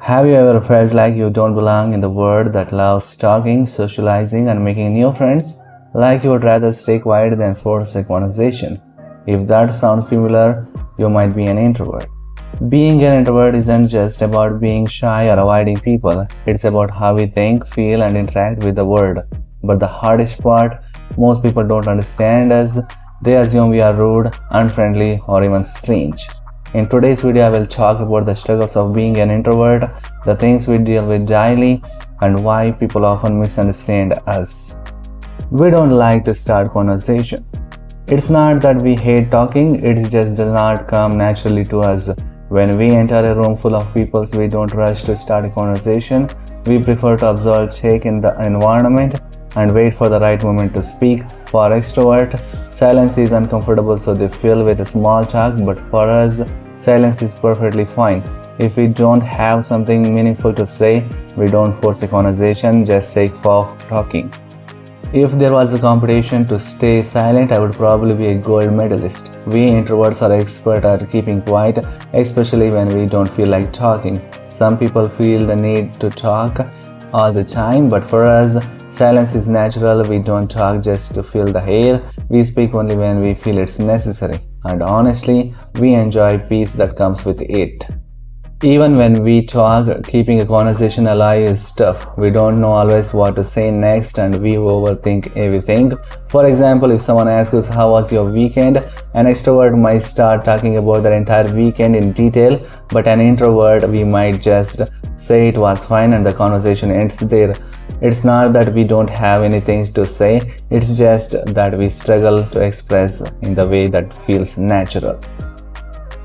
Have you ever felt like you don't belong in the world that loves talking, socializing, and making new friends? Like you would rather stay quiet than force a conversation? If that sounds familiar, you might be an introvert. Being an introvert isn't just about being shy or avoiding people, it's about how we think, feel, and interact with the world. But the hardest part, most people don't understand us. They assume we are rude, unfriendly, or even strange. In today's video, I will talk about the struggles of being an introvert, the things we deal with daily, and why people often misunderstand us. We don't like to start conversation. It's not that we hate talking, it just does not come naturally to us. When we enter a room full of people, we don't rush to start a conversation. We prefer to observe, check in the environment, and wait for the right moment to speak. For extrovert, silence is uncomfortable, so they fill with a small talk, but for us, silence is perfectly fine. If we don't have something meaningful to say, we don't force a conversation, just sake of talking. If there was a competition to stay silent, I would probably be a gold medalist. We introverts are expert at keeping quiet, especially when we don't feel like talking. Some people feel the need to talk all the time, but for us, silence is natural. We don't talk just to fill the air. We speak only when we feel it's necessary. And honestly, we enjoy peace that comes with it. Even when we talk, keeping a conversation alive is tough. We don't know always what to say next and we overthink everything. For example, if someone asks us how was your weekend, an extrovert might start talking about their entire weekend in detail, but an introvert, we might just say it was fine and the conversation ends there. It's not that we don't have anything to say, it's just that we struggle to express in the way that feels natural.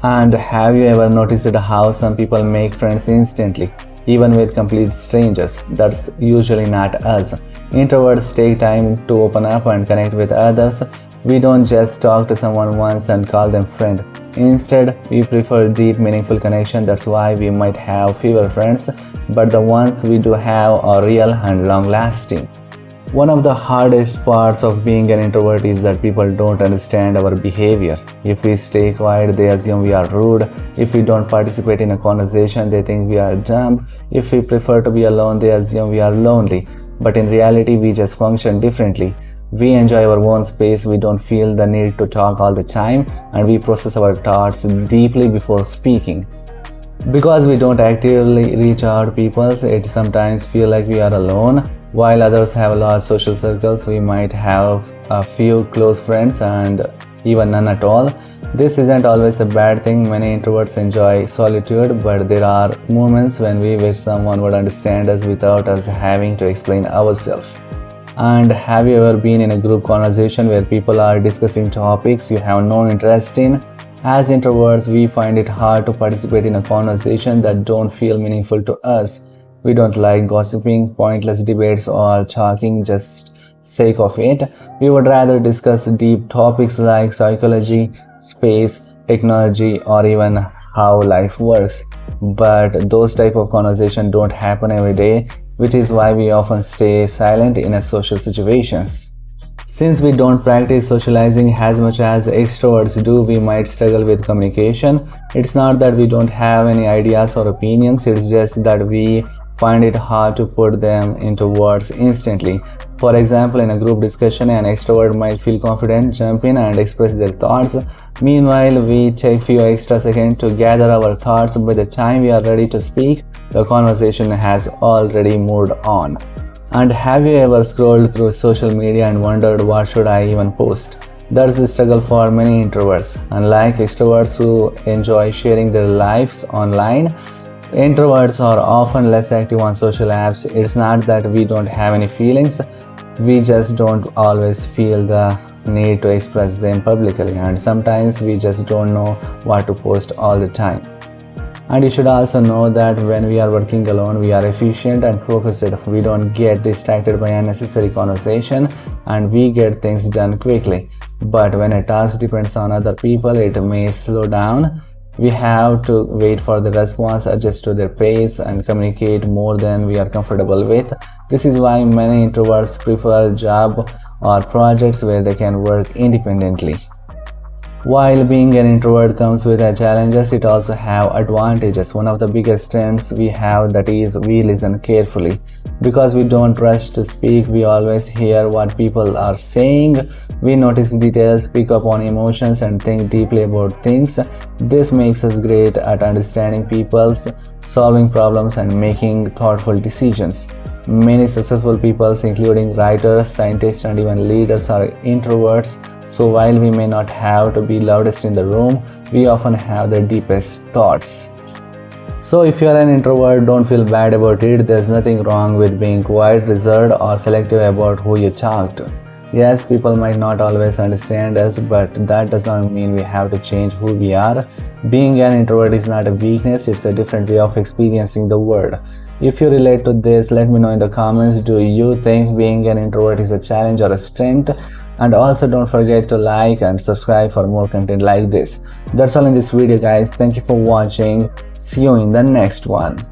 And have you ever noticed how some people make friends instantly, even with complete strangers? That's usually not us. Introverts take time to open up and connect with others. We don't just talk to someone once and call them friend. Instead, we prefer deep, meaningful connection. That's why we might have fewer friends, but the ones we do have are real and long-lasting. One of the hardest parts of being an introvert is that people don't understand our behavior. If we stay quiet, they assume we are rude. If we don't participate in a conversation, they think we are dumb. If we prefer to be alone, they assume we are lonely. But in reality, we just function differently. We enjoy our own space, we don't feel the need to talk all the time, and we process our thoughts deeply before speaking. Because we don't actively reach out to people, it sometimes feels like we are alone. While others have large social circles, we might have a few close friends and even none at all. This isn't always a bad thing. Many introverts enjoy solitude, but there are moments when we wish someone would understand us without us having to explain ourselves. And have you ever been in a group conversation where people are discussing topics you have no interest in? As introverts, we find it hard to participate in a conversation that don't feel meaningful to us. We don't like gossiping, pointless debates, or talking just sake of it. We would rather discuss deep topics like psychology, space, technology, or even how life works. But those type of conversations don't happen every day, which is why we often stay silent in a social situations. Since we don't practice socializing as much as extroverts do, we might struggle with communication. It's not that we don't have any ideas or opinions, it's just that we find it hard to put them into words instantly. For example, in a group discussion, an extrovert might feel confident, jump in and express their thoughts. Meanwhile, we take few extra seconds to gather our thoughts. By the time we are ready to speak, the conversation has already moved on. And have you ever scrolled through social media and wondered what should I even post? That's a struggle for many introverts. Unlike extroverts who enjoy sharing their lives online, introverts are often less active on social apps. It's not that we don't have any feelings, we just don't always feel the need to express them publicly, and sometimes we just don't know what to post all the time. And you should also know that when we are working alone, we are efficient and focused. We don't get distracted by unnecessary conversation and we get things done quickly. But when a task depends on other people, it may slow down. We have to wait for the response, adjust to their pace, and communicate more than we are comfortable with. This is why many introverts prefer job or projects where they can work independently. While being an introvert comes with challenges, it also have advantages. One of the biggest strengths we have that is we listen carefully. Because we don't rush to speak, we always hear what people are saying. We notice details, pick up on emotions, and think deeply about things. This makes us great at understanding people, solving problems, and making thoughtful decisions. Many successful people, including writers, scientists, and even leaders, are introverts. So while we may not have to be loudest in the room, we often have the deepest thoughts. So if you are an introvert, don't feel bad about it. There's nothing wrong with being quiet, reserved, or selective about who you talk to. Yes, people might not always understand us, but that does not mean we have to change who we are. Being an introvert is not a weakness, it's a different way of experiencing the world. If you relate to this, let me know in the comments. Do you think being an introvert is a challenge or a strength? And also don't forget to like and subscribe for more content like this. That's all in this video, guys. Thank you for watching. See you in the next one.